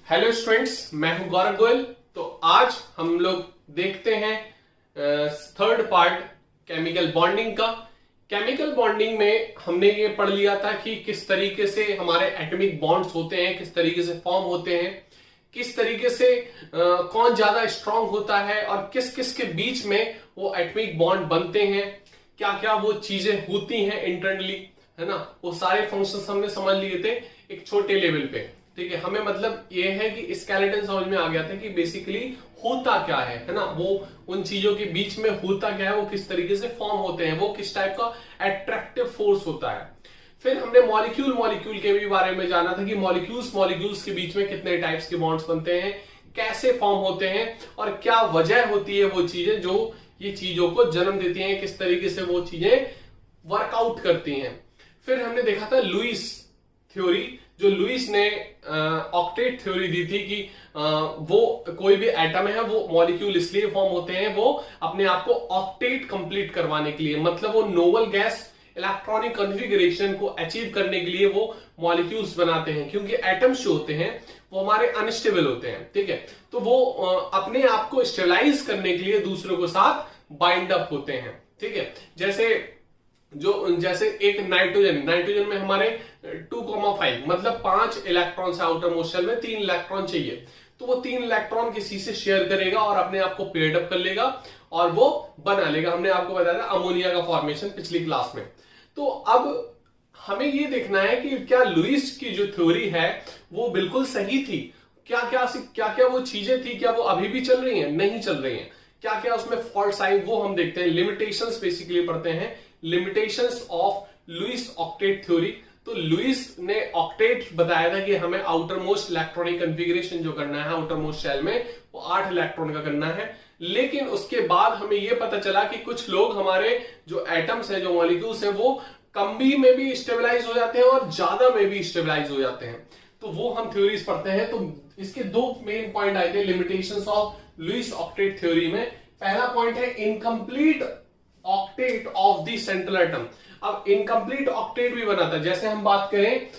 Hello students, मैं हूं गौरव गोयल। तो आज हम लोग देखते हैं थर्ड पार्ट केमिकल बॉन्डिंग का। केमिकल बॉन्डिंग में हमने ये पढ़ लिया था कि किस तरीके से हमारे एटॉमिक बॉन्ड्स होते हैं, किस तरीके से फॉर्म होते हैं, किस तरीके से कौन ज्यादा स्ट्रांग होता है और किस किस के बीच में वो एटॉमिक बॉन्ड बनते हैं, क्या क्या वो चीजें होती हैं इंटरनली, है ना। वो सारे फंक्शंस हमने समझ लिए थे एक छोटे लेवल पे। ठीक है, हमें मतलब ये है कि स्केलेटन समझ में आ गया था कि बेसिकली होता क्या है ना। वो उन चीजों के बीच में होता क्या है, वो किस तरीके से फॉर्म होते हैं, वो किस टाइप का एट्रैक्टिव फोर्स होता है। फिर हमने मॉलिक्यूल के भी बारे में जाना था कि मॉलिक्यूल्स के बीच में कितने टाइप्स के बॉन्ड्स बनते हैं, कैसे फॉर्म होते हैं और क्या वजह होती है वो चीजें जो ये चीजों को जन्म देती हैं, किस तरीके से वो चीजें वर्कआउट करती हैं। फिर हमने देखा था लुईस थ्योरी, जो लुईस ने ऑक्टेट थ्योरी दी थी कि वो कोई भी एटम है वो मॉलिक्यूल इसलिए फॉर्म होते हैं वो अपने आप को ऑक्टेट कंप्लीट करवाने के लिए, मतलब वो नोबल गैस इलेक्ट्रॉनिक कॉन्फ़िगरेशन को अचीव करने के लिए वो मॉलिक्यूल्स बनाते हैं, क्योंकि एटम्स जो होते हैं वो हमारे अनस्टेबल होते हैं। ठीक है, तो वो अपने आप को स्टेबलाइज करने के लिए दूसरों के साथ बाइंड अप होते हैं। ठीक है, जैसे एक नाइट्रोजन में हमारे 2,5 मतलब 5 इलेक्ट्रॉन से आउटर मोस्ट शेल में 3 इलेक्ट्रॉन चाहिए, तो वो 3 इलेक्ट्रॉन किसी से शेयर करेगा और अपने आप को पेयर्ड अप कर लेगा और वो बना लेगा। हमने आपको बताया था अमोनिया का फॉर्मेशन पिछली क्लास में। तो अब हमें ये देखना है कि क्या लुईस की जो थ्योरी है वो बिल्कुल सही थी, क्या क्या वो चीजें थी, क्या वो अभी भी चल रही हैं, नहीं चल रही हैं, क्या क्या उसमें फॉल्ट साइन, वो हम देखते हैं। लिमिटेशंस बेसिकली पढ़ते हैं, limitations of Lewis octet theory. तो लुईस ने ऑक्टेट बताया था कि हमें आउटर मोस्ट इलेक्ट्रॉनिक कॉन्फ़िगरेशन जो करना है आउटर मोस्ट शेल में वो 8 इलेक्ट्रॉन का करना है। लेकिन उसके बाद हमें यह पता चला कि कुछ लोग हमारे जो एटम्स हैं, जो मॉलिक्यूल्स हैं, वो कम भी में भी स्टेबलाइज हो जाते हैं और ज्यादा में भी स्टेबलाइज हो जाते हैं। तो वो हम थ्योरीज पढ़ते हैं। तो इसके 2 मेन पॉइंट आए थे limitations of Lewis octet theory में। पहला पॉइंट है incomplete octet of the central atom. अब इनकम्प्लीट ऑक्टेट भी बनाता है, जैसे हम बात करें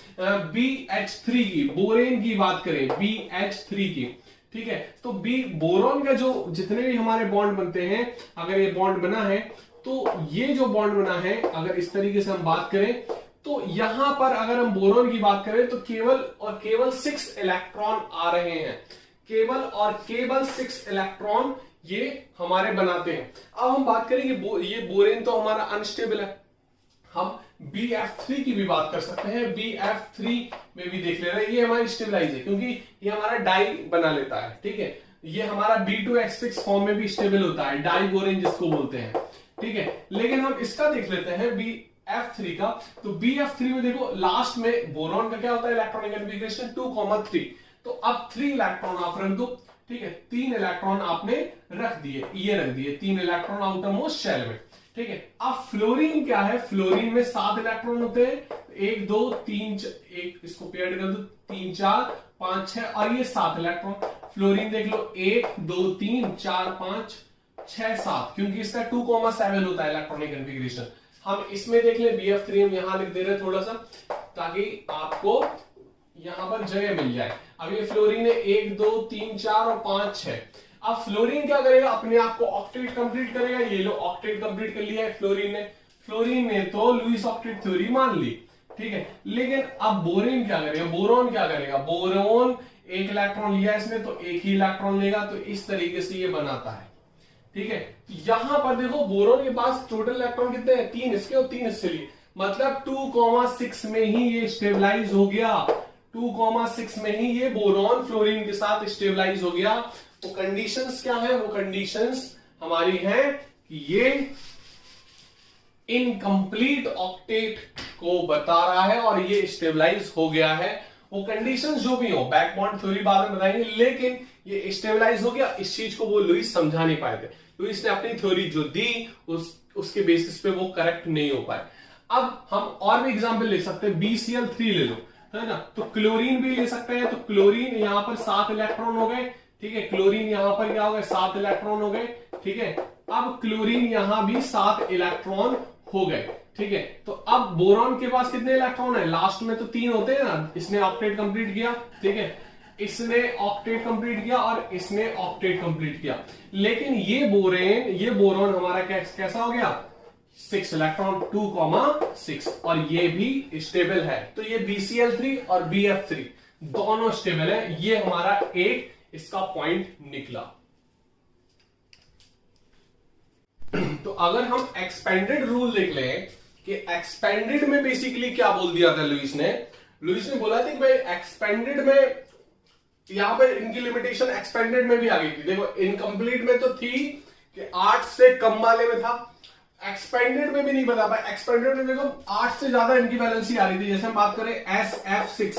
BH3 की, बोरेन की बात करें BH3 की। ठीक है, तो बोरोन का जो जितने भी हमारे बॉन्ड बनते हैं, अगर ये बॉन्ड बना है तो ये जो बॉन्ड बना है, अगर इस तरीके से हम बात करें तो यहां पर अगर हम बोरोन की बात करें तो केवल 6 इलेक्ट्रॉन आ रहे हैं, केवल 6 इलेक्ट्रॉन ये हमारे बनाते हैं। अब हम बात करें कि ये बोरेन तो हमारा अनस्टेबल है, हम BF3 की भी बात कर सकते हैं। BF3 में भी देख ले रहे हैं, ये हमारी स्टेबलाइज है क्योंकि ये हमारा डाई बना लेता है। ठीक है, ये हमारा B2H6 फॉर्म में भी स्टेबल होता है, डाई बोरेन जिसको बोलते हैं। ठीक है, लेकिन हम इसका देख लेते हैं BF3 का। तो BF3 में देखो लास्ट में बोरॉन का क्या होता है इलेक्ट्रॉनिक कॉन्फ़िगरेशन 2,3। तो अब 3 इलेक्ट्रॉन आप रख दो। ठीक है, 3 इलेक्ट्रॉन आपने रख दिए, ये रख दिए 3 इलेक्ट्रॉन आउटर मोस्ट शेल में। ठीक है, अब फ्लोरीन क्या है, फ्लोरीन में 7 इलेक्ट्रॉन होते हैं, 1 2 3 1 इसको पेयर कर दो, 3 4 5 6 और ये 7 इलेक्ट्रॉन। फ्लोरीन देख लो 1 2 3 4 5 6 7, क्योंकि इसका 2,7 होता है इलेक्ट्रॉनिक कॉन्फ़िगरेशन। हम इसमें देख ले BF3 हम यहां लिख दे रहे थोड़ा सा ताकि आपको यहां पर जगह मिल जाए। अब ये फ्लोरीन है 1 2 3 4 और 5 6। अब फ्लोरीन क्या करेगा, अपने आप को ऑक्टेट कंप्लीट करेगा। ये लो ऑक्टेट कंप्लीट कर लिया है फ्लोरीन ने तो लुईस ऑक्टेट थ्योरी मान ली। ठीक है, लेकिन अब बोरेन क्या करेगा, बोरोन क्या करेगा, बोरोन 1 इलेक्ट्रॉन लिया इसने तो 1 ही इलेक्ट्रॉन लेगा, तो इस तरीके से ये बनाता है। ठीक है, यहां पर देखो बोरोन के पास टोटल इलेक्ट्रॉन कितने हैं, 3 इसके और 3 इससे लिए, मतलब 2,6 में ही ये स्टेबलाइज हो गया। 2,6 में ही ये बोरॉन फ्लोरीन के साथ स्टेबलाइज हो गया। वो कंडीशंस क्या है, वो कंडीशंस हमारी हैं कि ये इनकम्प्लीट ऑक्टेट को बता रहा है और ये स्टेबलाइज हो गया है। वो कंडीशंस जो भी हो, बैक बॉन्ड थ्योरी बाद में बताएंगे, लेकिन ये स्टेबलाइज हो गया। इस चीज को वो लुईस समझा नहीं पाए थे। लुईस ने अपनी थ्योरी जो दी उसके बेसिस पे वो करेक्ट नहीं हो पाए। अब हम और भी एग्जांपल ले सकते हैं, BCl3 ले लो, है ना। तो क्लोरीन भी ले सकते हैं। तो क्लोरीन यहां पर 7 इलेक्ट्रॉन हो गए। ठीक है, क्लोरीन यहां पर क्या हो गए, 7 इलेक्ट्रॉन हो गए। ठीक है, अब क्लोरीन यहां भी 7 इलेक्ट्रॉन हो गए। ठीक है, तो अब बोरॉन के पास कितने इलेक्ट्रॉन है, लास्ट में तो 3 होते हैं ना, इसने ऑक्टेट कंप्लीट किया। ठीक है, इसने ऑक्टेट कंप्लीट किया और इसने ऑक्टेट कंप्लीट किया, लेकिन ये बोरोन हमारा कैसा हो गया 6 इलेक्ट्रॉन 2,6 और ये भी स्टेबल है। तो ये BCl3 और BF3 दोनों स्टेबल है। ये हमारा एक इसका पॉइंट निकला। तो अगर हम एक्सपेंडेड रूल देख लें कि एक्सपेंडेड में बेसिकली क्या बोल दिया था लुईस ने बोला था कि भाई एक्सपेंडेड में यहां पर इनकी लिमिटेशन एक्सपेंडेड में भी आ गई थी। देखो इनकम्प्लीट में तो थी कि 8 से कम वाले में था, एक्सपेंडेड में भी नहीं बता पाया। एक्सपेंडेड में देखो 8 से ज्यादा इनकी वैलेंसी आ रही थी। जैसे हम बात करें SF6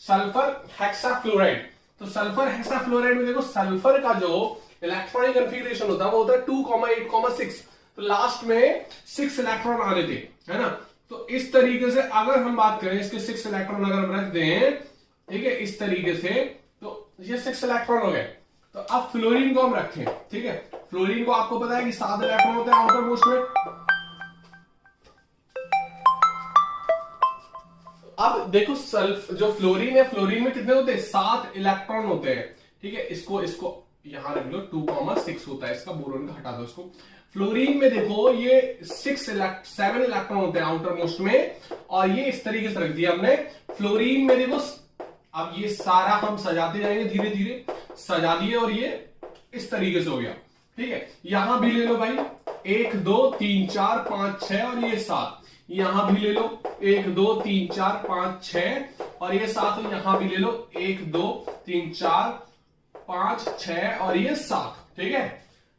सल्फर हेक्साफ्लोराइड, तो सल्फर हेक्साफ्लोराइड में देखो सल्फर का जो इलेक्ट्रॉनिक कन्फिगरेशन होता है वो होता है 2,8,6, तो लास्ट में 6 इलेक्ट्रॉन आ रहे थे, है ना। तो इस तरीके से अगर हम बात करें इसके 6 इलेक्ट्रॉन अगर हम रख दें, ठीक है, इस तरीके से, तो ये 6 इलेक्ट्रॉन हो गए। तो अब फ्लोरीन को हम रखें, ठीक है, फ्लोरीन को आपको पता है कि 7 इलेक्ट्रॉन होते हैं आउटर मोस्ट में। अब देखो जो फ्लोरीन है, फ्लोरीन में कितने होते हैं 7 इलेक्ट्रॉन होते हैं, ठीक है। इसको यहां रख लो 2,6 होता है इसका, बोरोन का हटा दो इसको। फ्लोरीन में देखो ये 7 इलेक्ट्रॉन होते हैं आउटर मोस्ट में, और ये इस तरीके से रख दिया हमने। फ्लोरीन में देखो अब ये सारा हम सजाते जाएंगे, धीरे धीरे सजा दिए और ये इस तरीके से हो गया, ठीक है। यहां भी ले लो भाई 1 2 3 4 5 6 और ये 7, यहां भी ले लो 1 2 3 4 5 6 और ये 7, यहां भी ले लो 1 2 3 4 5 6 और ये 7, ठीक है।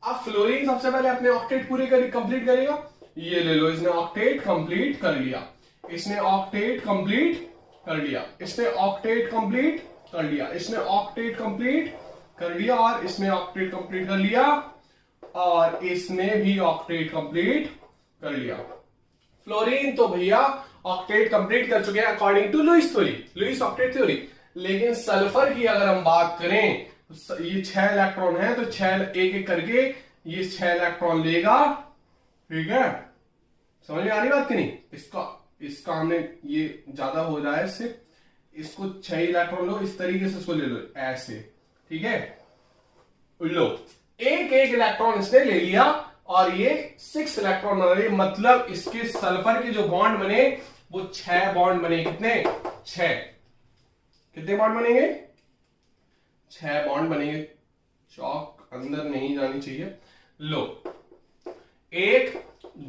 अब फ्लोरीन सबसे पहले अपने ऑक्टेट पूरे कंप्लीट करेगा। ये ले लो, इसने ऑक्टेट कंप्लीट कर लिया, इसने ऑक्टेट कंप्लीट कर लिया, इसने ऑक्टेट कंप्लीट कर लिया, इसने ऑक्टेट कंप्लीट कर लिया और इसने ऑक्टेट कंप्लीट कर लिया और इसने भी ऑक्टेट कंप्लीट कर लिया। फ्लोरीन तो भैया ऑक्टेट कंप्लीट कर चुके हैं according to Lewis octet theory. लेकिन सल्फर की अगर हम बात करें तो ये 6 इलेक्ट्रॉन है, तो 6 एक एक करके ये 6 इलेक्ट्रॉन लेगा, ठीक है। समझ में आ रही बात कि नहीं? इसका हमने ये ज्यादा हो रहा है इससे, इसको 6 इलेक्ट्रॉन लो, इस तरीके से इसको ले लो ऐसे, ठीक है। लो एक एक इलेक्ट्रॉन इसने ले लिया और ये 6 इलेक्ट्रॉन बना रहे, मतलब इसके सल्फर के जो बॉन्ड बने वो 6 बॉन्ड बने। कितने? 6। कितने बॉन्ड बनेंगे? 6 बॉन्ड बनेंगे। चौक अंदर नहीं जानी चाहिए। लो 1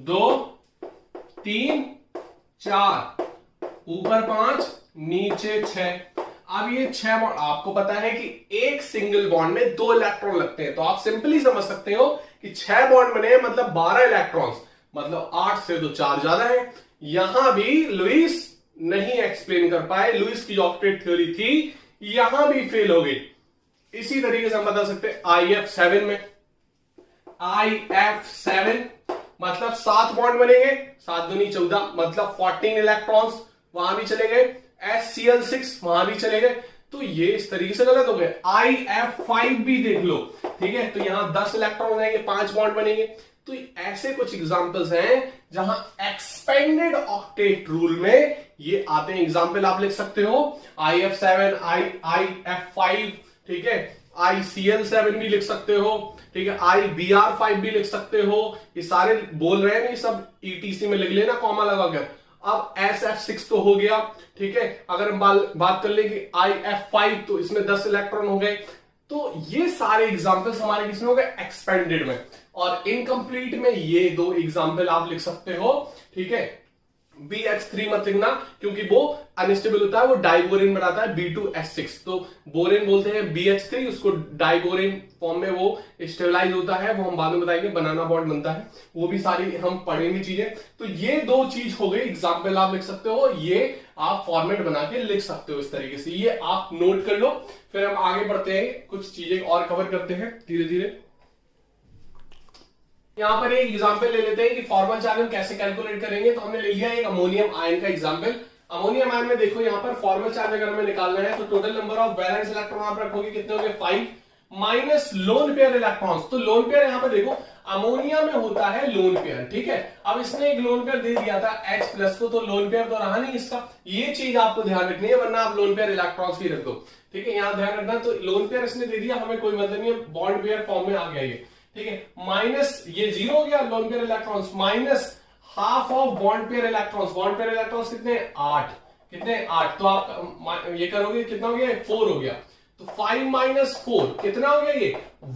2 3 4 ऊपर 5 नीचे 6। अब ये 6 बॉन्ड, आपको पता है कि एक सिंगल बॉन्ड में 2 इलेक्ट्रॉन लगते हैं, तो आप सिंपली समझ सकते हो कि 6 बॉन्ड बने मतलब 12 इलेक्ट्रॉन्स, मतलब 8 से तो 4 ज्यादा है। यहां भी लुईस नहीं एक्सप्लेन कर पाए, लुईस की ऑक्टेट थ्योरी थी यहां भी फेल हो गई। इसी तरीके से हम बता सकते हैं IF7 में, IF7 मतलब 7 बॉन्ड बनेंगे, 7 दूनी 14 मतलब 14 इलेक्ट्रॉन्स वहां भी चले गए। HCl6 वहां भी चले गए, तो ये इस तरीके से गलत हो गए। IF5 भी देख लो, ठीक है, तो यहां 10 इलेक्ट्रॉन हो जाएंगे, 5 बॉन्ड बनेंगे। तो ऐसे कुछ एग्जांपल्स हैं जहां एक्सपेंडेड ऑक्टेट रूल में ये आते हैं। एग्जांपल आप लिख सकते हो IF7, IF5, ठीक है, ICl7 भी लिख सकते हो, ठीक है, IBr5 भी लिख सकते हो। ये सारे बोल रहे हैं, ये सब ETC में लिख लेना कॉमा लगाकर। अब SF6 तो हो गया, ठीक है। अगर हम बात कर लेंगे IF5 तो इसमें 10 इलेक्ट्रॉन हो गए। तो ये सारे एग्जांपल्स हमारे किसमें हो गए? एक्सपेंडेड में। और इनकम्प्लीट में ये 2 एग्जांपल आप लिख सकते हो, ठीक है। BH3 मत लिखना क्योंकि वो अनस्टेबल होता है, वो डाइबोरेन बनाता है B2H6, तो बोरेन बोलते हैं BH3, उसको डाइबोरेन फॉर्म में वो स्टेबलाइज होता है, वो हम बाद में बताएंगे। बनाना बॉन्ड बनता है, वो भी सारी हम पढ़ेंगे चीजें। तो ये 2 चीज हो गई, एग्जाम्पल आप लिख सकते हो, ये आप फॉर्मेट बना के लिख सकते हो इस तरीके से। ये आप नोट कर लो, फिर हम आगे बढ़ते हैं, कुछ चीजें और कवर करते हैं धीरे धीरे। यहां पर एक एग्जांपल ले लेते हैं कि फॉर्मल चार्ज हम कैसे कैलकुलेट करेंगे। तो हमने ले लिया एक अमोनियम आयन का एग्जांपल। अमोनियम आयन में देखो यहां पर फॉर्मल चार्ज अगर हमें निकालना है तो total number of valence electron आप रखोगे कितने हो गए? 5। Minus lone pair electrons. तो लोन पेयर यहां पर देखो अमोनिया में होता है लोन पेयर, ठीक है। अब इसने एक लोन पेयर दे दिया था H प्लस को, तो लोन पेयर तो रहा नहीं इसका, ये चीज आपको ध्यान रखनी है, वरना आप लोन पेयर इलेक्ट्रॉन्स भी रख दो, ठीक है। यहां ध्यान रखना, तो लोन पेयर इसने दे दिया, हमें कोई मतलब नहीं है, बॉन्ड पेयर फॉर्म में आ गया ये, ठीक है। माइनस ये 0 हो गया lone pair electrons, minus half of bond pair electrons. Bond pair electrons कितने 8, कितने 8, तो आप ये करोगे कितना हो गया 4 हो गया, तो 5 माइनस 4 कितना हो गया ये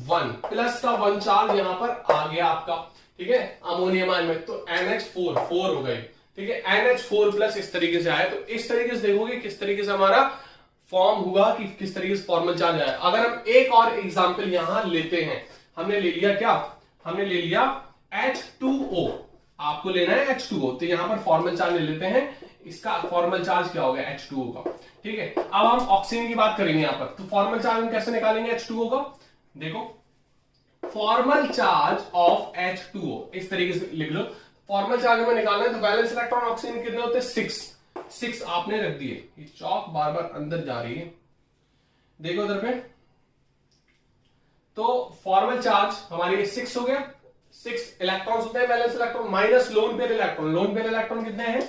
1, प्लस का 1 चार्ज यहां पर आ गया आपका, ठीक है, अमोनियम आयन में, तो NH4 4 हो गई, ठीक है। NH4 प्लस इस तरीके से आया, तो इस तरीके से देखोगे किस तरीके से हमारा फॉर्म हुआ, कि किस तरीके से फॉर्मल चार्ज आया। अगर हम एक और एग्जांपल यहां लेते हैं, हमने ले लिया क्या, हमने ले लिया H2O, आपको लेना है H2O, तो यहां पर फॉर्मल चार्ज ले लेते हैं, इसका फॉर्मल चार्ज क्या हो गया H2O का, ठीक है। अब हम ऑक्सीजन की बात करेंगे यहां पर, तो फॉर्मल चार्ज हम कैसे निकालेंगे H2O का, देखो फॉर्मल चार्ज ऑफ H2O इस तरीके से लिख लो, फॉर्मल चार्ज हमें निकालना है, तो बैलेंस इलेक्ट्रॉन ऑक्सीजन कितने होते हैं 6 आपने रख दिए, ये चौक बार बार अंदर जा रही है, देखो उधर पे, तो फॉर्मल चार्ज हमारे 6 हो गया, 6 इलेक्ट्रॉन होते हैं balance electron, minus lone pair electron, lone pair electron कितने हैं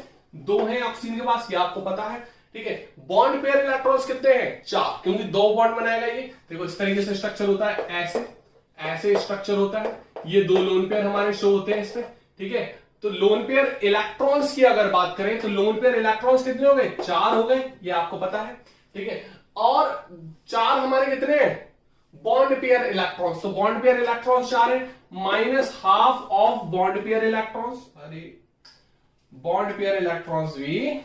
2 हैं ऑक्सीजन के पास, ये आपको पता है, ठीक है। बॉन्ड पेयर इलेक्ट्रॉन्स कितने हैं 4, क्योंकि 2 बॉन्ड बनाएगा ये, देखो इस तरीके से स्ट्रक्चर होता है, ऐसे ऐसे स्ट्रक्चर होता है, ये 2 लोन पेयर हमारे शो होते हैं इसमें, ठीक है। तो लोन पेयर इलेक्ट्रॉन्स की अगर बात करें, तो लोन पेयर इलेक्ट्रॉन्स कितने हो गए 4 हो गए, ये आपको पता है, ठीक है। और 4 हमारे कितने हैं बॉन्ड पेयर इलेक्ट्रॉन्स, तो बॉन्ड पेयर इलेक्ट्रॉन्स 4 है, minus half of bond pair electrons, अरे बॉन्ड पेयर इलेक्ट्रॉन्स भी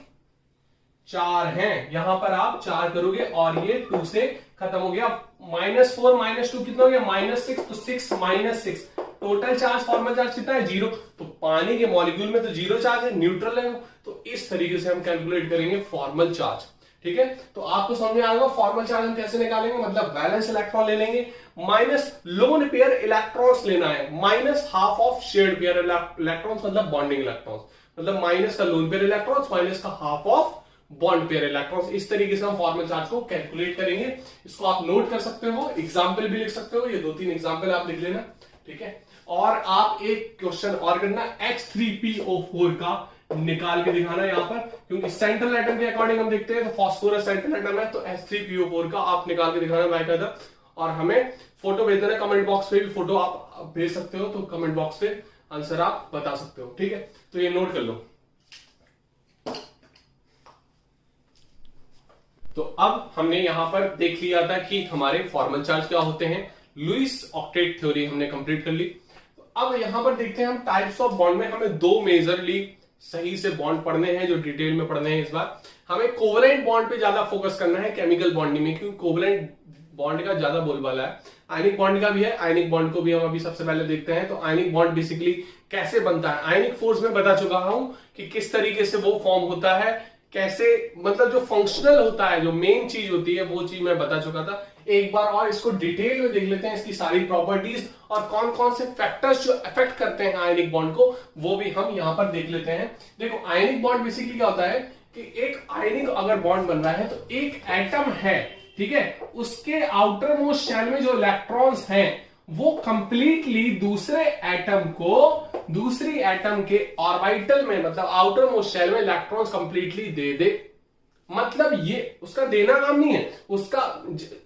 4 हैं, यहां पर आप 4 करोगे और ये 2 से खत्म हो गया, -4 -2 कितना हो गया -6, तो 6 -6, टोटल चार्ज फॉर्मल चार्ज कितना है 0, तो पानी के मॉलिक्यूल में तो 0 चार्ज है, न्यूट्रल है, तो इस तरीके से हम कैलकुलेट करेंगे फॉर्मल चार्ज, ठीक है। तो आपको समझ में आएगा फॉर्मल चार्ज हम कैसे निकालेंगे, मतलब बैलेंस इलेक्ट्रॉन ले लेंगे, माइनस लोन पेयर इलेक्ट्रॉन्स लेना है, minus half of shared pair electrons, मतलब बॉन्डिंग इलेक्ट्रॉन्स, मतलब माइनस का लोन पेयर इलेक्ट्रॉन्स माइनस का half of bond pair electrons, इस तरीके से हम फॉर्मल चार्ज को कैलकुलेट करेंगे। इसको आप नोट कर सकते हो, एग्जाम्पल भी लिख सकते हो, ये 2-3 एग्जाम्पल आप लिख लेना, ठीक है। और आप एक क्वेश्चन और करना, H3PO4 का निकाल के दिखाना यहां पर, क्योंकि सेंट्रल एटम के अकॉर्डिंग हम देखते हैं तो फास्फोरस सेंट्रल एटम है, तो H3PO4 का आप निकाल के दिखाना बाकायदा, और हमें फोटो भेज देना, कमेंट बॉक्स पे भी फोटो आप भेज सकते हो, तो कमेंट बॉक्स पे आंसर आप बता सकते हो, ठीक है। तो ये नोट कर लो। तो अब हमने यहां पर देख लिया था कि हमारे फॉर्मल चार्ज क्या होते हैं, लुईस ऑक्टेट थ्योरी हमने कंप्लीट कर ली। तो अब यहां पर देखते हैं हम टाइप्स ऑफ बॉन्ड में, हमें 2 मेजरली सही से बॉन्ड पढ़ने हैं जो डिटेल में पढ़ने हैं। इस बार हमें कोवलेंट बॉन्ड पे ज्यादा फोकस करना है केमिकल बॉन्डिंग में, क्योंकि कोवलेंट बॉन्ड का ज्यादा बोलबाला है, आयनिक बॉन्ड का भी है, आयनिक बॉन्ड को भी हम अभी सबसे पहले देखते हैं। तो आयनिक बॉन्ड बेसिकली कैसे बनता है, आयनिक फोर्स में बता चुका हूं कि किस तरीके से वो फॉर्म होता है, कैसे मतलब जो फंक्शनल होता है, जो मेन चीज होती है वो चीज मैं बता चुका था। एक बार और इसको डिटेल में देख लेते हैं, इसकी सारी प्रॉपर्टीज और कौन कौन से फैक्टर्स जो अफेक्ट करते हैं आयनिक बॉन्ड को, वो भी हम यहां पर देख लेते हैं। देखो आयनिक बॉन्ड बेसिकली क्या होता है कि एक आयनिक अगर बॉन्ड बन रहा है तो एक एटम है, ठीक है, उसके आउटर मोस्ट शेल में जो इलेक्ट्रॉन्स हैं वो कंप्लीटली दूसरे एटम को दूसरी एटम के ऑर्बिटल में, मतलब आउटर मोस्ट शेल में इलेक्ट्रॉन्स कंप्लीटली दे दे। मतलब ये उसका देना काम नहीं है, उसका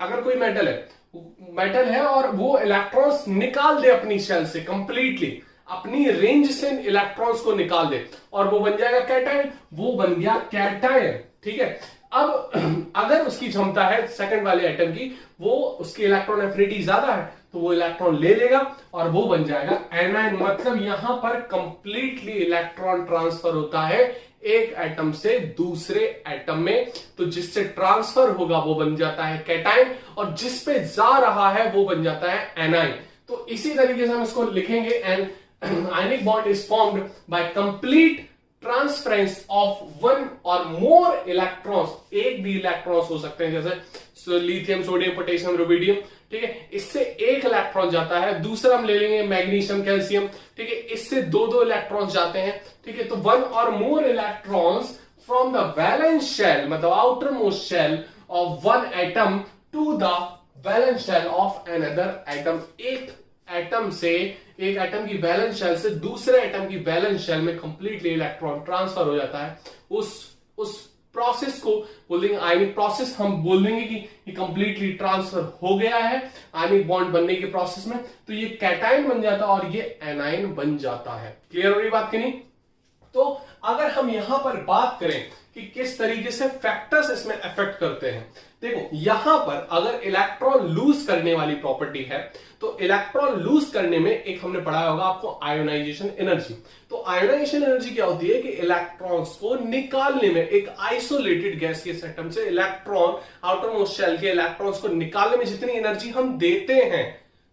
अगर कोई मेटल है और वो इलेक्ट्रॉन्स निकाल दे अपनी शेल से कंप्लीटली, अपनी रेंज से इलेक्ट्रॉन्स को निकाल दे और वो बन जाएगा कैटायन, वो बन गया कैटायन, ठीक है। अब अगर उसकी क्षमता है सेकंड वाले एटम की, वो उसकी इलेक्ट्रॉन एफिनिटी ज्यादा है, तो वो इलेक्ट्रॉन ले लेगा और वो बन जाएगा एनायन। मतलब यहां पर कंप्लीटली इलेक्ट्रॉन ट्रांसफर होता है एक एटम से दूसरे एटम में, तो जिससे ट्रांसफर होगा वो बन जाता है कैटायन, और जिस पे जा रहा है वो बन जाता है एनायन। तो इसी तरीके से हम इसको लिखेंगे, and ionic bond is formed by complete transference of 1 और मोर इलेक्ट्रॉन्स, एक भी इलेक्ट्रॉन्स हो सकते हैं, जैसे लिथियम, सोडियम, पोटेशियम, रुबिडियम, ठीक है, इससे एक इलेक्ट्रॉन जाता है। दूसरा हम ले लेंगे मैग्नीशियम, कैल्शियम, ठीक है, इससे 2-2 इलेक्ट्रॉन्स जाते हैं, ठीक है। तो 1 और more electrons from the valence shell, मतलब outermost shell of 1 atom to the valence shell of another atom. एक एटम की वैलेंस शेल से दूसरे एटम की वैलेंस शेल में कंप्लीटली इलेक्ट्रॉन ट्रांसफर हो जाता है। उस प्रोसेस को बोल देंगे आयनिक प्रोसेस। हम बोल देंगे कि ये कंप्लीटली ट्रांसफर हो गया है आयनिक बॉन्ड बनने के प्रोसेस में, तो ये कैटायन बन जाता है और ये एनायन बन जाता है। क्लियर हो रही बात की नहीं? तो अगर हम यहां पर बात करें कि किस तरीके से फैक्टर्स इसमें अफेक्ट करते हैं, देखो यहां पर अगर इलेक्ट्रॉन लूज करने वाली प्रॉपर्टी है तो इलेक्ट्रॉन लूज करने में एक हमने पढ़ा होगा आपको आयोनाइजेशन एनर्जी। तो आयोनाइजेशन एनर्जी क्या होती है कि इलेक्ट्रॉन्स को निकालने में, एक आइसोलेटेड गैसियस एटम से इलेक्ट्रॉन, आउटर मोस्ट शेल के इलेक्ट्रॉन्स को निकालने में जितनी एनर्जी हम देते हैं,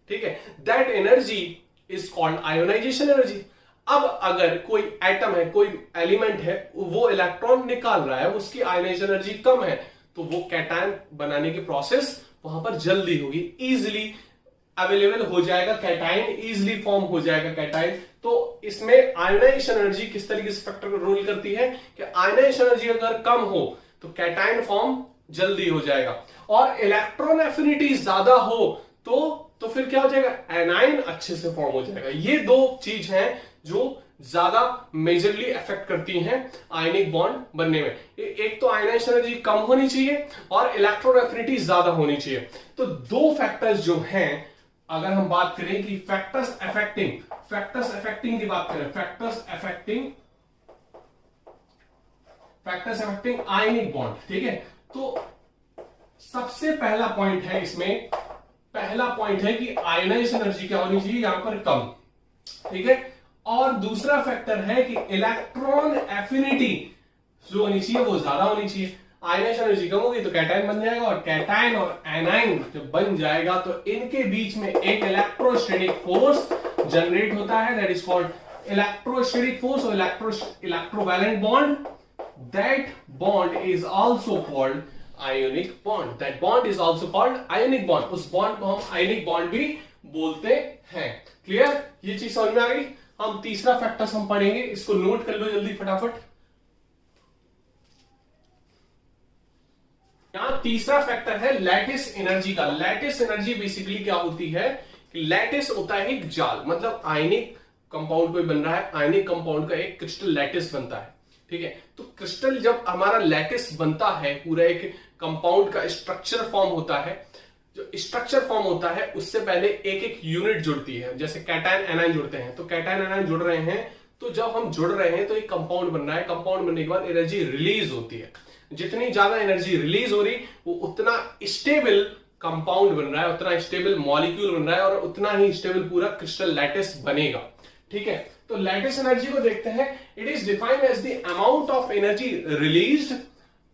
ठीक है, that energy is called ionisation energy. अब अगर कोई एटम है, कोई एलिमेंट है, वो इलेक्ट्रॉन निकाल रहा है, उसकी आयोनाइजेशन एनर्जी कम है, तो वो कैटायन बनाने की प्रोसेस वहां पर जल्दी होगी, इजिली अवेलेबल हो जाएगा कैटायन, इजिली फॉर्म हो जाएगा कैटायन। तो इसमें आयोनाइजेशन एनर्जी किस तरीके से फैक्टर रोल करती है कि आयोनाइजेशन एनर्जी अगर कम हो तो कैटायन फॉर्म जल्दी हो जाएगा, और इलेक्ट्रॉन एफिनिटी ज्यादा हो तो फिर क्या हो जाएगा, एनायन अच्छे से फॉर्म हो जाएगा। ये दो चीज हैं जो ज्यादा मेजरली अफेक्ट करती हैं आयनिक बॉन्ड बनने में। एक तो आयनाइजेशन एनर्जी कम होनी चाहिए और इलेक्ट्रॉन एफिनिटी ज्यादा होनी चाहिए। तो दो फैक्टर्स जो हैं, अगर हम बात करें कि फैक्टर्स अफेक्टिंग की बात करें, फैक्टर्स अफेक्टिंग आयनिक बॉन्ड, ठीक है। तो सबसे पहला पॉइंट है इसमें, पहला पॉइंट है कि आयनाइजेशन एनर्जी क्या होनी चाहिए यहां पर, कम, ठीक है। और दूसरा फैक्टर है कि इलेक्ट्रॉन एफिनिटी जो होनी चाहिए वो ज्यादा होनी चाहिए। आयनाइजेशन एनर्जी कम होगी तो कैटायन बन जाएगा, और कैटायन और एनायन जब बन जाएगा तो इनके बीच में एक इलेक्ट्रोस्टैटिक फोर्स जनरेट होता है, that is called electrostatic force और electrovalent bond. That bond is also called ionic bond, that bond is also called ionic bond. उस बॉन्ड को हम आयोनिक बॉन्ड भी बोलते हैं। क्लियर? ये चीज समझ में आ गई। हम तीसरा फैक्टर हम पढ़ेंगे, इसको नोट कर लो जल्दी फटाफट। यहां तीसरा फैक्टर है लैटिस एनर्जी का। लैटिस एनर्जी बेसिकली क्या होती है कि लैटिस होता है एक जाल, मतलब आयनिक कंपाउंड कोई बन रहा है, आयनिक कंपाउंड का एक क्रिस्टल लैटिस बनता है, ठीक है। तो क्रिस्टल जब हमारा लैटिस बनता है, पूरा एक कंपाउंड का स्ट्रक्चर फॉर्म होता है, जो स्ट्रक्चर फॉर्म होता है उससे पहले एक एक यूनिट जुड़ती है, जैसे कैटायन एनायन जुड़ते हैं, तो कैटायन एनायन जुड़ रहे हैं, तो जब हम जुड़ रहे हैं तो एक कंपाउंड बन रहा है, कंपाउंड बनने के बाद एनर्जी रिलीज होती है। जितनी ज्यादा एनर्जी रिलीज हो रही वो उतना स्टेबल कंपाउंड बन रहा है, उतना स्टेबल मॉलिक्यूल बन रहा है, और उतना ही स्टेबल पूरा क्रिस्टल लैटिस बनेगा, ठीक है। तो लैटिस एनर्जी को देखते हैं। It is defined as the amount of energy released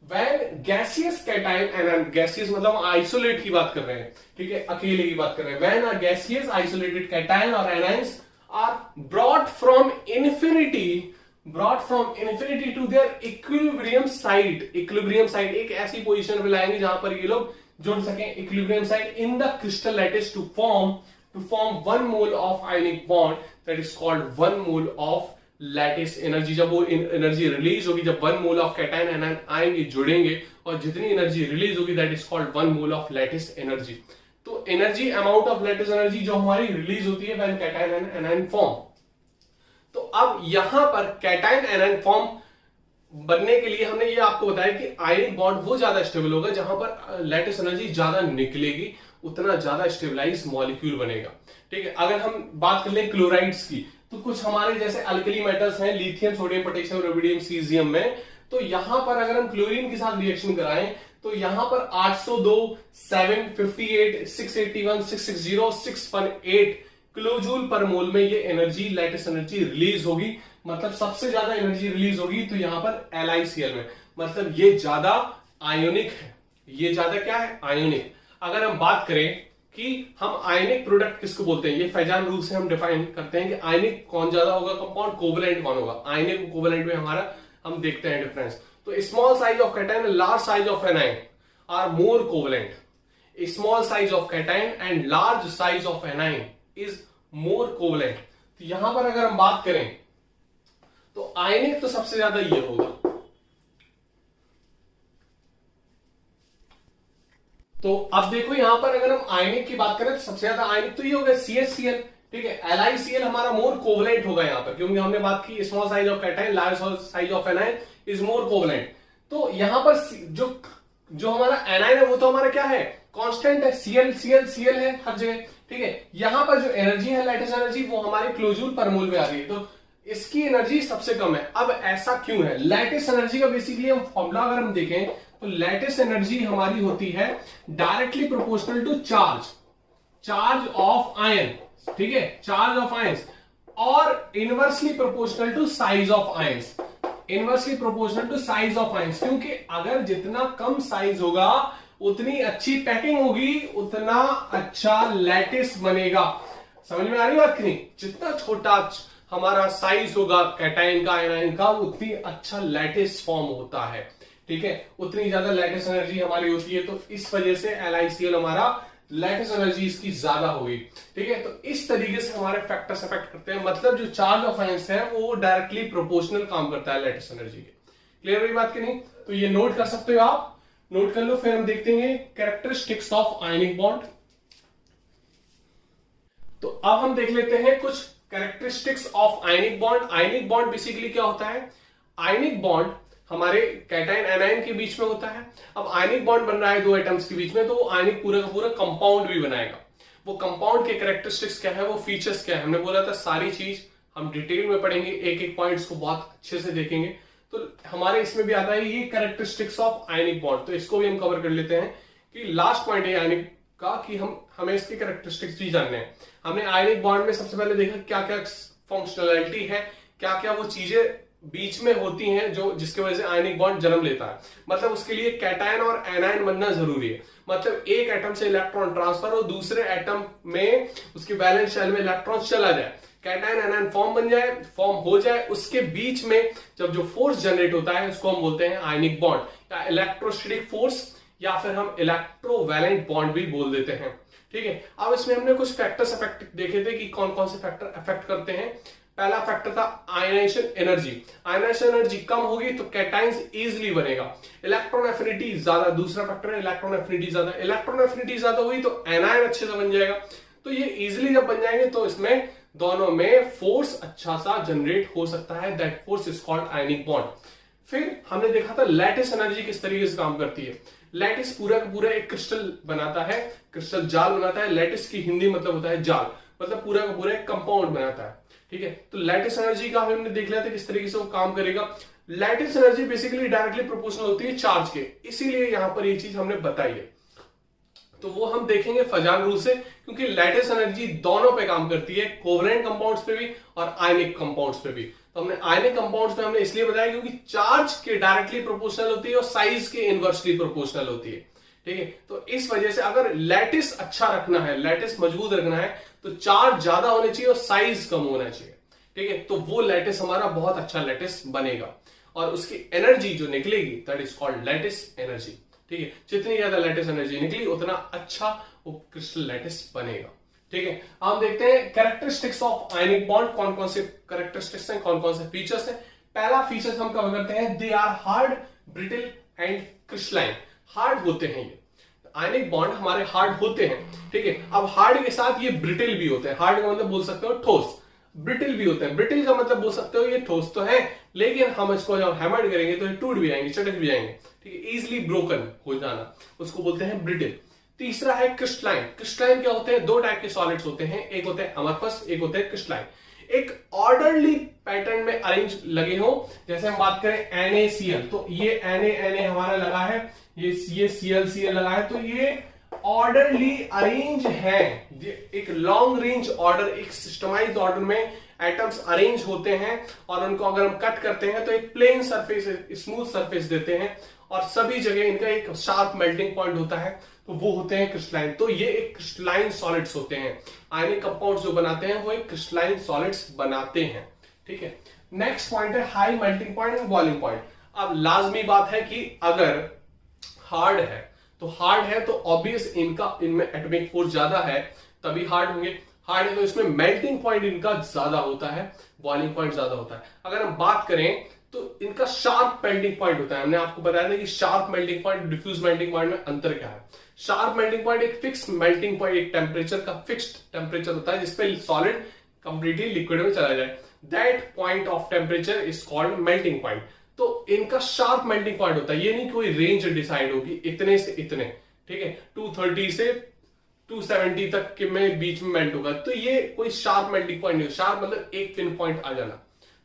when gaseous cation and gaseous मतलब आइसोलेट की बात कर रहे हैं, ठीक है, अकेले की बात कर रहे हैं। when a gaseous isolated cation or anions are brought from infinity to their equilibrium site एक ऐसी पोजीशन पे लाएंगे जहां पर ये लोग जुड़ सकें, equilibrium site in the crystal lattice to form 1 mole of ionic bond, that is called 1 mole of lattice energy. जब वो एनर्जी रिलीज होगी, जब 1 मोल ऑफ कैटायन एनायन आएंगे, जुड़ेंगे, और जितनी एनर्जी रिलीज होगी that is called 1 mole of lattice energy. तो energy, amount of lattice energy जो हमारी रिलीज होती है when cation and anion form. तो अब यहां पर कैटायन एनायन फॉर्म बनने के लिए हमने ये आपको बताया कि आयनिक बॉन्ड वो ज्यादा स्टेबल होगा जहां पर लैटिस एनर्जी ज्यादा निकलेगी, उतना ज्यादा स्टेबलाइज मॉलिक्यूल बनेगा, ठीक है। अगर हम बात कर लें क्लोराइड्स की, तो कुछ हमारे जैसे अल्कली मेटल्स हैं, lithium, sodium, potassium, rubidium, caesium में, तो यहां पर अगर हम क्लोरीन के साथ रिएक्शन कराएं तो यहां पर 802, 758, 681, 660, 618 किलोजूल पर मोल में ये एनर्जी, लैटिस एनर्जी रिलीज होगी। मतलब सबसे ज्यादा एनर्जी रिलीज होगी तो यहां पर LiCl में, मतलब ये ज्यादा आयोनिक है, ये ज्यादा क्या है, आयोनिक। अगर हम बात करें कि हम आयनिक प्रोडक्ट किसको बोलते हैं, ये फैजान रूल से हम डिफाइन करते हैं कि आयनिक कौन ज्यादा होगा कंपाउंड, कोवेलेंट कौन होगा। आयनिक कोवेलेंट में हमारा हम देखते हैं डिफरेंस। तो small size of cation and large size of anion are more covalent, small size of cation and large size of anion is more covalent. तो यहां पर अगर हम बात करें तो आयनिक तो सबसे ज्यादा ये होगा। तो अब देखो यहां पर अगर हम आयनिक की बात करें तो सबसे ज्यादा आयनिक तो ये हो गया CH Cl, ठीक है। LiCl हमारा मोर कोवलेंट होगा यहाँ पर, क्योंकि हमने बात की small size of cation, large size of anion is more covalent. तो यहां पर जो हमारा एनायन है वो तो हमारा क्या है, कांस्टेंट है, Cl है हर जगह, ठीक है। यहां पर जो एनर्जी है लैटिस एनर्जी वो हमारे किलोजूल पर मोल में आ रही है, तो इसकी एनर्जी सबसे कम है। अब ऐसा क्यों है, लैटिस एनर्जी का बेसिकली हम फॉर्मूला अगर हम देखें तो लैटिस एनर्जी हमारी होती है directly proportional to charge of ion, ठीक है, चार्ज ऑफ आयंस, और inversely proportional to size of ions, inversely proportional to size of ions, क्योंकि अगर जितना कम साइज होगा उतनी अच्छी पैकिंग होगी, उतना अच्छा लैटिस बनेगा। समझ में आ रही बात की नहीं, जितना छोटा हमारा साइज होगा कैटायन का आयनाइन का उतनी अच्छा लैटिस फॉर्म होता है, ठीक है, उतनी ज्यादा लैटिस एनर्जी हमारी होती है। तो इस वजह से LiCl हमारा लैटिस एनर्जी इसकी ज्यादा होगी, ठीक है। तो इस तरीके से हमारे फैक्टर्स अफेक्ट करते हैं, मतलब जो चार्ज ऑफ आयंस है वो डायरेक्टली प्रोपोर्शनल काम करता है लैटिस एनर्जी के। क्लियर हुई बात की नहीं, तो ये नोट कर सकते हो आप, नोट कर लो। फिर हम देखते हैं कैरेक्टरिस्टिक्स ऑफ आयनिक बॉन्ड। तो अब हम देख लेते हैं कुछ characteristics of ionic bond. Ionic bond basically क्या होता है, आयनिक बॉन्ड हमारे कैटायन एनायन के बीच में होता है। अब आयनिक बॉन्ड बन रहा है दो एटम्स के बीच में, तो वो आयनिक पूरा का पूरा कंपाउंड भी बनाएगा। वो कंपाउंड के कैरेक्टरिस्टिक्स क्या है, वो फीचर्स क्या है, हमने बोला था सारी चीज हम डिटेल में पढ़ेंगे, एक एक पॉइंट्स को बहुत अच्छे से देखेंगे। तो हमारे इसमें भी आता है ये कैरेक्टरिस्टिक्स ऑफ आयनिक बॉन्ड, तो इसको भी हम कवर कर लेते हैं कि लास्ट पॉइंट है आयनिक का कि हमें इसके कैरेक्टरिस्टिक्स भी जानने हैं। हमने आयनिक बॉन्ड में सबसे पहले देखा क्या क्या फंक्शनैलिटी है, क्या क्या वो चीजें बीच में होती हैं जो जिसकी वजह से आयनिक बॉन्ड जन्म लेता है। मतलब उसके लिए कैटायन और एनायन बनना जरूरी है, मतलब एक एटम से इलेक्ट्रॉन ट्रांसफर हो दूसरे एटम में उसकी वैलेंस शेल में इलेक्ट्रॉन चला जाए, कैटायन एनायन फॉर्म हो जाए, उसके बीच में जब जो फोर्स जनरेट होता है उसको हम बोलते हैं आयनिक बॉन्ड या इलेक्ट्रोस्टैटिक फोर्स, या फिर हम इलेक्ट्रोवैलेंट बॉन्ड भी बोल देते हैं, ठीक है। अब इसमें हमने कुछ फैक्टर्स अफेक्ट देखे थे कि कौन कौन से फैक्टर अफेक्ट करते हैं। पहला फैक्टर था आयनाइजेशन एनर्जी, आयनाइजेशन एनर्जी कम होगी तो कैटायंस इजीली बनेगा। इलेक्ट्रॉन एफिनिटी ज्यादा, दूसरा फैक्टर है इलेक्ट्रॉन एफिनिटी ज्यादा, इलेक्ट्रॉन एफिनिटी ज्यादा हुई तो एनायन अच्छे से बन जाएगा। तो ये इजीली जब बन जाएंगे तो इसमें दोनों में फोर्स अच्छा सा जनरेट हो सकता है, that force is called ionic bond. फिर हमने देखा था लैटिस एनर्जी किस तरीके से काम करती है। लैटिस पूरा का पूरा एक क्रिस्टल बनाता है, क्रिस्टल जाल बनाता है। लैटिस की हिंदी मतलब होता है जाल, मतलब पूरा का पूरा एक कंपाउंड बनाता है, ठीक है। तो लैटिस एनर्जी का हमने देख लिया था किस तरीके से वो काम करेगा। Lattice energy basically directly proportional होती है चार्ज के, इसीलिए यहां पर ये चीज हमने बताई है। तो वो हम देखेंगे फजान रूल से, क्योंकि लैटिस एनर्जी दोनों पे काम करती है, कोवलेंट कंपाउंड्स पे भी और आयनिक कंपाउंड्स पे भी। तो हमने आयनिक कंपाउंड्स पे हमने इसलिए बताया क्योंकि चार्ज के डायरेक्टली प्रोपोर्शनल होती है और साइज के इनवर्सली प्रोपोर्शनल होती है, ठीक है। तो इस वजह से अगर लैटिस अच्छा रखना है, लैटिस मजबूत रखना है, तो चार्ज ज्यादा होने चाहिए और साइज कम होना चाहिए, ठीक है। तो वो लैटिस हमारा बहुत अच्छा लैटिस बनेगा और उसकी एनर्जी जो निकलेगी that is called lattice energy, ठीक है। जितनी ज्यादा लैटिस एनर्जी निकली उतना अच्छा वो क्रिस्टल लैटिस बनेगा, ठीक है। हम देखते हैं कैरेक्टरिस्टिक्स ऑफ आयनिक बॉन्ड, कौन कौन से कैरेक्टरिस्टिक्स हैं, कौन कौन से फीचर्स हैं। पहला फीचर हम कवर करते हैं, they are hard, brittle and crystalline. Hard होते हैं ये आयनिक बॉन्ड, हमारे हार्ड होते हैं, ठीक है। अब हार्ड के साथ ये ब्रिटल भी होते हैं। हार्ड का मतलब बोल सकते हो ठोस, ब्रिटल भी होते हैं। ब्रिटल का मतलब बोल सकते हो ये ठोस तो है, लेकिन हम इसको जब हैमर्ड करेंगे तो ये टूट भी जाएंगे, चटक भी जाएंगे, ठीक है। इजिली ब्रोकन हो जाना, उसको बोलते हैं ब्रिटल। तीसरा है क्रिस्टलाइन। क्रिस्टलाइन क्या होते हैं, दो टाइप के सॉलिड्स होते हैं, एक होते हैं अमरफस, एक होते हैं क्रिस्टलाइन। एक ऑर्डरली पैटर्न में अरेंज लगे हो, जैसे हम बात करें NaCl, तो ये Na हमारा लगा है, ये Cl लगा है, तो ये ऑर्डरली अरेंज है, एक लॉन्ग रेंज ऑर्डर, एक सिस्टमाइज्ड ऑर्डर में एटम्स अरेंज होते हैं और उनको अगर हम कट करते हैं तो एक प्लेन सरफेस, स्मूथ सरफेस देते हैं और सभी जगह इनका एक शार्प मेल्टिंग पॉइंट होता है, तो वो होते हैं क्रिस्टलाइन। तो ये एक क्रिस्टलाइन सॉलिड्स होते हैं। आयनिक कंपाउंड्स जो बनाते हैं वो एक क्रिस्टलाइन सॉलिड्स बनाते हैं, ठीक है। नेक्स्ट पॉइंट है high melting point and boiling point. अब लाजमी बात है कि अगर हार्ड है तो ऑब्वियस इनमें एटॉमिक फोर्स ज्यादा है तभी हार्ड होंगे। हार्ड है तो इसमें मेल्टिंग पॉइंट इनका ज्यादा होता है, बॉइलिंग पॉइंट ज्यादा होता है। अगर हम बात करें तो इनका शार्प मेल्टिंग पॉइंट होता है। हमने आपको बताया था कि sharp melting point, diffuse melting point में अंतर क्या है। शार्प मेल्टिंग पॉइंट एक फिक्स मेल्टिंग पॉइंट, एक टेम्परेचर का फिक्स्ड टेम्परेचर होता है जिसपे सॉलिड कंप्लीटली लिक्विड में चला जाए। That point of temperature is called melting point. तो इनका शार्प मेल्टिंग पॉइंट होता है, ये नहीं कोई रेंज डिसाइड होगी इतने से इतने, ठीक है, 230 से 270 तक के में बीच में मेल्ट होगा, तो ये कोई शार्प मेल्टिंग पॉइंट नहीं। शार्प मतलब एक पिन पॉइंट आ जाना,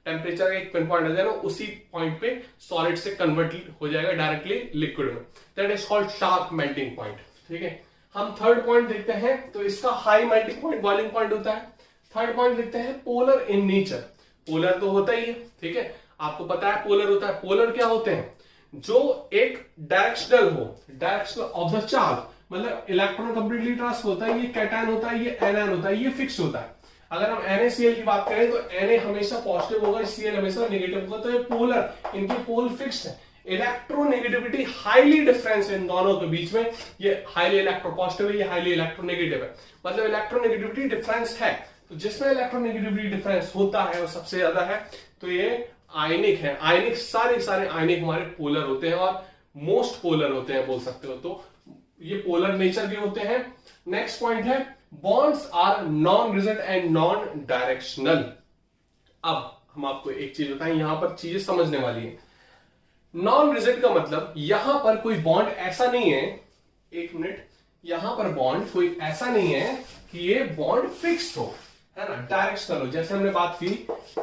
टेम्परेचर का एक पिन पॉइंट आ जाना, उसी पॉइंट पे सॉलिड से कन्वर्ट हो जाएगा डायरेक्टली लिक्विड में, that is called sharp melting point. ठीक है, हम थर्ड पॉइंट देखते हैं, तो इसका high melting point boiling point होता है। थर्ड पॉइंट देखते हैं पोलर इन नेचर। पोलर तो होता ही है, ठीक है, आपको पता है पोलर होता है। पोलर क्या होते हैं, जो एक डायरेक्शनल हो, डायरेक्शनल ऑफ द चार्ज, मतलब इलेक्ट्रॉन कंप्लीटली ट्रांसफर होता है, ये कैटायन होता है, ये एनायन होता है, ये फिक्स होता है। अगर हम NaCl की बात करें तो Na हमेशा पॉजिटिव होगा, Cl हमेशा नेगेटिव होगा, तो ये पोलर, इनके पोल फिक्स्ड है। इलेक्ट्रोनेगेटिविटी हाईली डिफरेंस इन दोनों के बीच में, ये हाईली इलेक्ट्रोपॉजिटिव है, ये हाईली इलेक्ट्रोनेगेटिव है, मतलब इलेक्ट्रोनेगेटिविटी डिफरेंस है। तो जिसमें इलेक्ट्रोनेगेटिविटी डिफरेंस होता है वो सबसे ज्यादा है, तो ये आयनिक है। आयनिक सारे आयनिक हमारे पोलर होते हैं और मोस्ट पोलर होते हैं बोल सकते हो, तो ये पोलर नेचर के होते हैं। नेक्स्ट पॉइंट है bonds are non rigid and non directional. अब हम आपको एक चीज बताएं, यहां पर चीजें समझने वाली है। नॉन रिजिड का मतलब यहां पर कोई बॉन्ड ऐसा नहीं है, एक मिनट, यहां पर बॉन्ड कोई ऐसा नहीं है कि ये बॉन्ड फिक्स हो, है ना, डायरेक्शनल हो। जैसे हमने बात की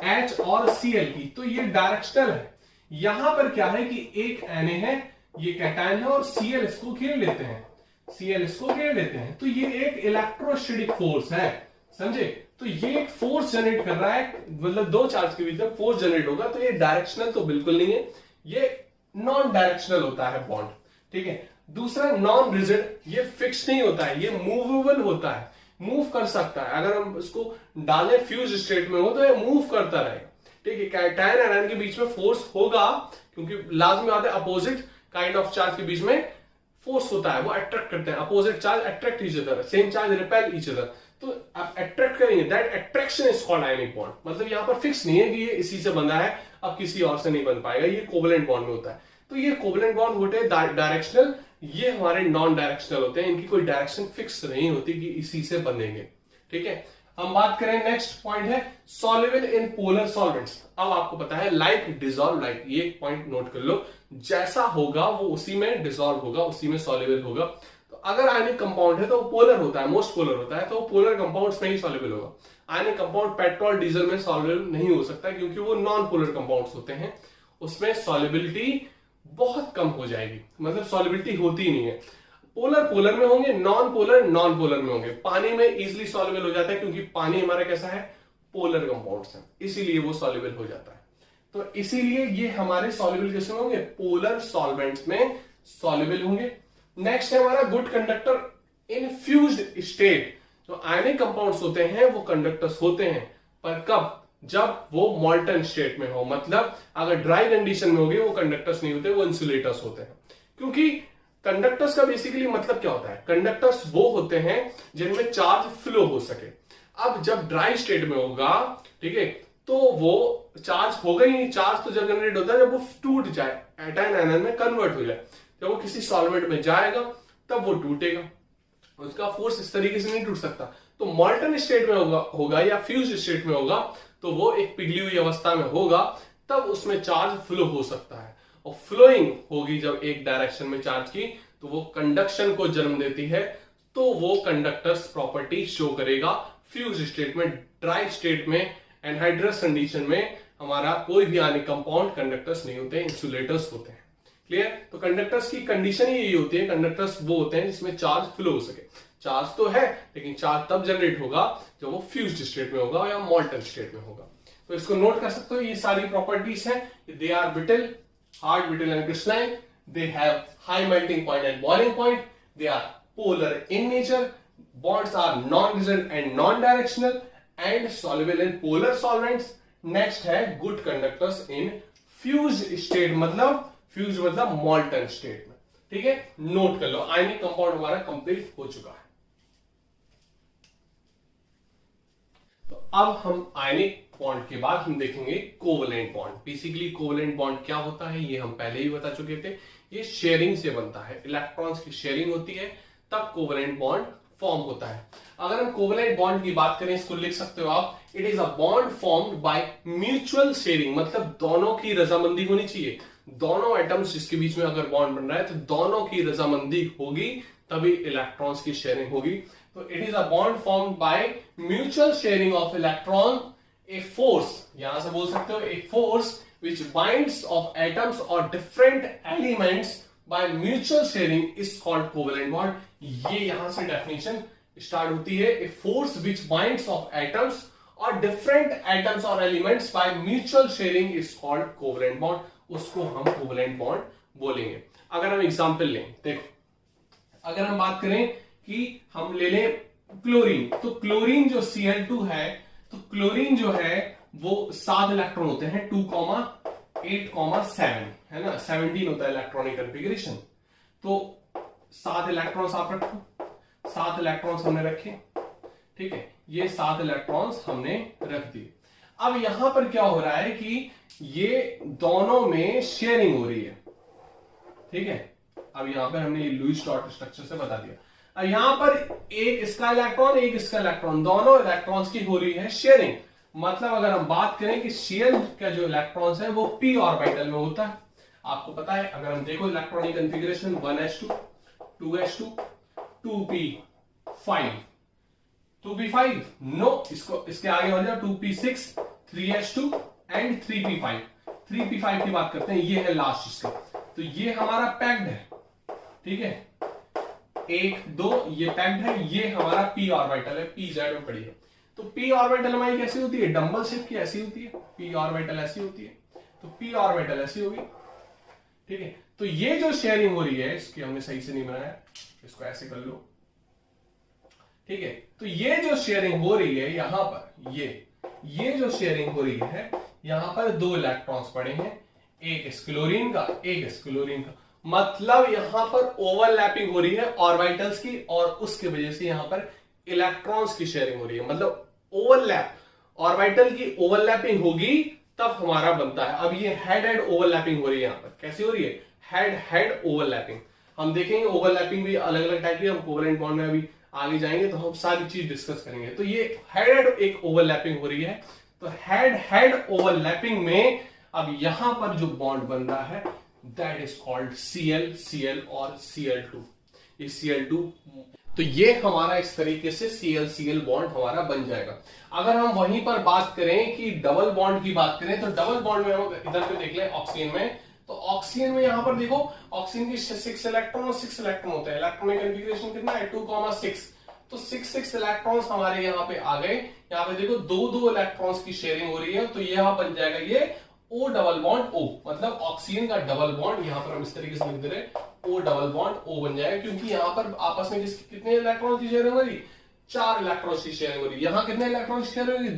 H और Cl की, तो ये डायरेक्शनल है। यहां पर क्या है कि एक Na है, ये कैटायन है, और Cl इसको घेर लेते हैं, Cl इसको घेर लेते हैं, तो ये एक इलेक्ट्रोस्टैटिक फोर्स है, समझे। तो ये एक फोर्स जनरेट कर रहा है, मतलब दो चार्ज के बीच में फोर्स जनरेट होगा, तो ये डायरेक्शनल तो बिल्कुल नहीं है, ये नॉन डायरेक्शनल होता है बॉन्ड। ठीक है, दूसरा नॉन रिजिड, ये फिक्स नहीं होता है, ये मूवेबल होता है, मूव कर सकता है। अगर हम इसको डालें फ्यूज स्टेट में हो तो ये मूव करता रहेगा। ठीक है, कैटायन एनायन के बीच में फोर्स होगा, क्योंकि लाजमी बात है अपोजिट काइंड ऑफ चार्ज के बीच में फोर्स होता है, वो अट्रैक्ट करते हैं, opposite charge attract each other, same charge repel each other, तो आप अट्रैक्ट करेंगे, that attraction is called ionic bond. मतलब यहां पर फिक्स नहीं है कि ये इसी से बंधा है, अब किसी और से नहीं बन पाएगा, ये कोवलेंट बॉन्ड में होता है। तो ये कोवलेंट बॉन्ड होते हैं डायरेक्शनल, ये हमारे नॉन डायरेक्शनल होते हैं, इनकी कोई डायरेक्शन फिक्स नहीं होती कि इसी से बनेंगे। ठीक है, हम बात करें, नेक्स्ट पॉइंट है सॉल्युबल इन पोलर सॉल्वेंट्स। अब आपको पता है लाइक डिसॉल्व लाइक, ये पॉइंट नोट कर लो, जैसा होगा वो उसी में डिसॉल्व होगा, उसी में सॉल्युबल होगा। तो अगर आयनिक कंपाउंड है तो वो पोलर होता है, मोस्ट पोलर होता है, तो वो पोलर कंपाउंड्स में ही सॉल्युबल होगा। आयनिक कंपाउंड पेट्रोल डीजल में सॉल्युबल नहीं हो सकता, क्योंकि वो नॉन पोलर कंपाउंड्स होते हैं, उसमें सॉल्युबिलिटी बहुत कम हो जाएगी, मतलब सॉल्युबिलिटी होती ही नहीं है। पोलर पोलर में होंगे, नॉन पोलर में होंगे। पानी में इजीली सॉल्युबल हो जाता है, क्योंकि पानी हमारा कैसा है, पोलर कंपाउंड्स है, इसीलिए वो सॉल्युबल हो जाता है। तो इसीलिए ये हमारे सॉल्युबल किसमें होंगे, पोलर सॉल्वेंट्स में सॉल्युबल होंगे। नेक्स्ट है हमारा good conductor in fused state. जो आयनिक कंपाउंड्स होते हैं वो कंडक्टर्स होते हैं, पर कब, जब वो मॉल्टन स्टेट में हो, मतलब अगर ड्राई कंडीशन में होगी वो कंडक्टर्स नहीं होते, वो इंसुलेटर्स होते हैं। क्योंकि कंडक्टर्स का बेसिकली मतलब क्या होता है, कंडक्टर्स वो होते हैं जिनमें चार्ज फ्लो हो सके। अब जब ड्राई स्टेट में होगा, ठीक है, तो वो चार्ज होगा ही नहीं, चार्ज तो जब जनरेट होता है जब वो टूट जाए, एटायन आयन में कन्वर्ट हो जाए, जब वो किसी सॉल्वेंट में जाएगा तब वो टूटेगा, उसका फोर्स इस तरीके से नहीं टूट सकता। तो मॉल्टन स्टेट में होगा या फ्यूज स्टेट में होगा, तो वो एक पिघली हुई अवस्था में होगा, तब उसमें चार्ज फ्लो हो सकता है। और फ्लोइंग होगी जब एक डायरेक्शन में चार्ज की, तो वो कंडक्शन को जन्म देती है, तो वो कंडक्टर्स प्रॉपर्टी शो करेगा। फ्यूज स्टेट में, ड्राई स्टेट में, एनहाइड्रस कंडीशन में हमारा कोई भी आयनिक कंपाउंड कंडक्टर्स नहीं होते, इंसुलेटर्स होते हैं। क्लियर, तो कंडक्टर्स की कंडीशन ही यही होती है, कंडक्टर्स वो होते हैं जिसमें चार्ज फ्लो हो सके। चार्ज तो है, लेकिन चार्ज तब जनरेट होगा जब वो फ्यूज्ड स्टेट में होगा या मॉल्टन स्टेट में होगा। तो इसको नोट कर सकते हो, ये सारी प्रॉपर्टीज हैं। They are brittle, hard, brittle and crystalline, they have high melting point and boiling point, they are polar in nature, bonds are non-rigid and non-directional and soluble in polar solvents. next है good conductors in fused state, मतलब molten state में। ठीक है, note कर लो, ionic compound हमारा complete हो चुका है। तो अब हम आयनिक बॉन्ड के बाद हम देखेंगे covalent bond. Basically covalent bond क्या होता है ये हम पहले ही बता चुके थे। ये शेयरिंग से बनता है, इलेक्ट्रॉन्स की शेयरिंग होती है, तब कोवेलेंट बॉन्ड फॉर्म होता है। अगर हम कोवेलेंट बॉन्ड की बात करें, इसको लिख सकते हो आप, it is a bond formed by mutual sharing, मतलब दोनों की रजामंदी होनी चाहिए। दोनों एटम्स जिसके बीच में अगर बॉन्ड बन रहा है तो दोनों की रजामंदी होगी तभी इलेक्ट्रॉन्स की शेयरिंग होगी। तो it is a bond formed by mutual sharing of electron, a force, यहां से बोल सकते हो a force which binds of atoms or different elements by mutual sharing is called covalent bond। ये यहां से डेफिनेशन स्टार्ट होती है, a force which binds of atoms or different atoms or elements by mutual sharing is called covalent bond। उसको हम covalent bond बोलेंगे। अगर हम एग्जांपल लें, देखो अगर हम बात करें कि हम ले लें क्लोरीन, तो क्लोरीन जो Cl2 है, तो क्लोरीन जो है वो 7 इलेक्ट्रॉन होते हैं, 2,8,7 है ना, 17 होता है इलेक्ट्रॉनिक कॉन्फ़िगरेशन। तो 7 इलेक्ट्रॉन्स आप रखो, 7 इलेक्ट्रॉन्स हमने रखे, ठीक है, ये 7 इलेक्ट्रॉन्स हमने रख दिए। अब यहां पर क्या हो रहा है कि ये दोनों में शेयरिंग हो रही है, ठीक है। अब यहां पर हमने लुईस डॉट स्ट्रक्चर से बता दिया। अब यहां पर एक इसका इलेक्ट्रॉन, एक इसका इलेक्ट्रॉन, दोनों इलेक्ट्रॉन्स की हो रही है शेयरिंग। मतलब अगर हम बात करें कि Cl का जो इलेक्ट्रॉन्स है वो p ऑर्बिटल में होता है। आपको पता है, अगर हम देखो electronic configuration 1s2, 2s2, 2p5, 2p5 no, इसको इसके आगे हो जाए 2p6, 3s2 and 3p5। 3p5 की बात करते हैं, ये है लास्ट इसका। तो ये हमारा पैक्ड है, ठीक है, 1 2 ये पैक्ड है, ये हमारा p ऑर्बिटल है, p z में पड़ी है। तो p ऑर्बिटल हमारी कैसी होती है, डंबल शेप की ऐसी होती है, p ऑर्बिटल ऐसी होती है, तो p ऑर्बिटल ऐसी होगी, ठीक है। तो ये जो शेयरिंग हो रही है, इसकी हमने सही से नहीं बनाया, इसको ऐसे कर लो, ठीक है। तो ये जो शेयरिंग हो रही है यहां पर, ये जो शेयरिंग हो रही है यहां पर 2 इलेक्ट्रॉन्स पड़े हैं, एक इस क्लोरीन का, एक इस क्लोरीन का, मतलब यहां पर ओवरलैपिंग हो रही है ऑर्बिटल्स की, और उसके वजह से यहां पर इलेक्ट्रॉन्स की शेयरिंग हो रही है। मतलब ओवरलैप, ऑर्बिटल की ओवरलैपिंग होगी तब हमारा बनता है। अब ये हेड हेड ओवरलैपिंग हो रही है, यहां पर कैसी हो रही है, हेड हेड ओवरलैपिंग। हम देखेंगे ओवरलैपिंग भी अलग अलग टाइप की, हम कोवेलेंट बॉन्ड में अभी आगे जाएंगे तो हम सारी चीज डिस्कस करेंगे। तो ये हेड हेड एक ओवरलैपिंग हो रही है, तो हेड हेड ओवरलैपिंग में अब यहां पर जो बॉन्ड बन रहा है दैट इज कॉल्ड Cl और Cl2। ये Cl2, तो ये हमारा इस तरीके से Cl बॉन्ड हमारा बन जाएगा। अगर हम वहीं पर बात करें कि डबल बॉन्ड की बात करें, तो डबल बॉन्ड में हम इधर पे देख लें ऑक्सीजन में, तो ऑक्सीजन में यहां पर देखो ऑक्सीजन की 6 इलेक्ट्रॉन और 6 इलेक्ट्रॉन होते हैं, इलेक्ट्रॉनिक कॉन्फ़िगरेशन कितना है 2,6, तो 6 इलेक्ट्रॉन्स हमारे यहाँ पे आ गए। यहाँ पे देखो 2 इलेक्ट्रॉन्स की शेयरिंग हो रही है, तो यहाँ बन जाएगा ये O डबल बॉन्ड O, मतलब ऑक्सीजन का डबल बॉन्ड यहाँ पर हम इस तरीके से लिख दे रहे हैं, O डबल बॉन्ड O बन जाएगा, क्योंकि यहाँ पर आपस में कितने इलेक्ट्रॉन की शेयरिंग हो रही, 4 इलेक्ट्रॉन की शेयरिंग हो रही है। यहाँ कितने इलेक्ट्रॉन की शेयरिंग हो रही,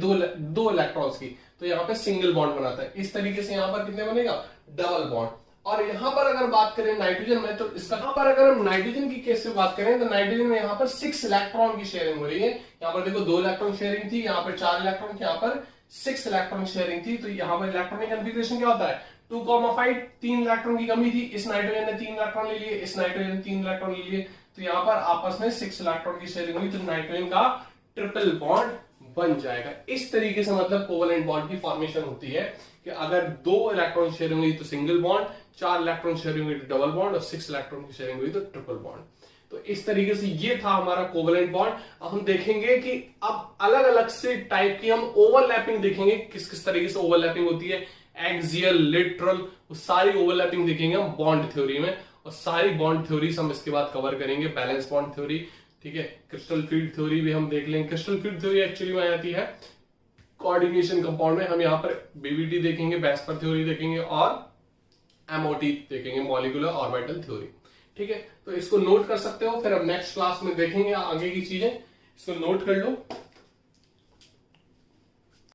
2 इलेक्ट्रॉन की, तो यहाँ पे सिंगल बॉन्ड बनाता है। इस तरीके से यहाँ पर कितने बनेगा, डबल बॉन्ड। और यहाँ पर अगर बात करें नाइट्रोजन में, तो इसका यहाँ पर अगर हम नाइट्रोजन की केस में बात करें, तो नाइट्रोजन में यहाँ पर 6 इलेक्ट्रॉन की शेयरिंग हो रही है। यहाँ पर देखो 2 इलेक्ट्रॉन शेयरिंग थी, यहाँ पर 4 इलेक्ट्रॉन, यहाँ पर 6 इलेक्ट्रॉन शेयरिंग थी। तो यहाँ पर इलेक्ट्रॉनिक कॉन्फ़िगरेशन क्या होता है, 2,5, 3 इलेक्ट्रॉन की कमी थी, इस नाइट्रोजन ने 3 इलेक्ट्रॉन ले लिए, इस नाइट्रोजन ने 3 इलेक्ट्रॉन ले लिए, तो यहाँ पर आपस में 6 इलेक्ट्रॉन की शेयरिंग हुई, तो नाइट्रोजन का ट्रिपल बॉन्ड बन जाएगा। इस तरीके से मतलब कोवेलेंट बॉन्ड की फॉर्मेशन होती है कि अगर 2 इलेक्ट्रॉन शेयरिंग हुई तो सिंगल बॉन्ड, 4 इलेक्ट्रॉन शेयरिंग हुई तो डबल बॉन्ड, और 6 इलेक्ट्रॉन की शेयरिंग हुई तो ट्रिपल बॉन्ड। तो इस तरीके से ये था हमारा कोवेलेंट बॉन्ड। अब हम देखेंगे कि अब अलग अलग से टाइप की हम ओवरलैपिंग देखेंगे, किस किस तरीके से ओवरलैपिंग होती है, एक्सियल, लिटरल, वो सारी ओवरलैपिंग देखेंगे हम बॉन्ड थ्योरी में, और सारी बॉन्ड थ्योरीज हम इसके बाद कवर करेंगे। बैलेंस बॉन्ड थ्योरी, ठीक है, क्रिस्टल फील्ड थ्योरी भी हम देख लेंगे। क्रिस्टल फील्ड थ्योरी एक्चुअली में आती है कोऑर्डिनेशन कंपाउंड में। हम यहाँ पर बीवीटी देखेंगे, बैस्पर थ्योरी देखेंगे, और एमओटी देखेंगे, मॉलिक्यूलर ऑर्बिटल थ्योरी, ठीक है। तो इसको नोट कर सकते हो, फिर हम नेक्स्ट क्लास में देखेंगे आगे की चीजें, इसको नोट कर लो।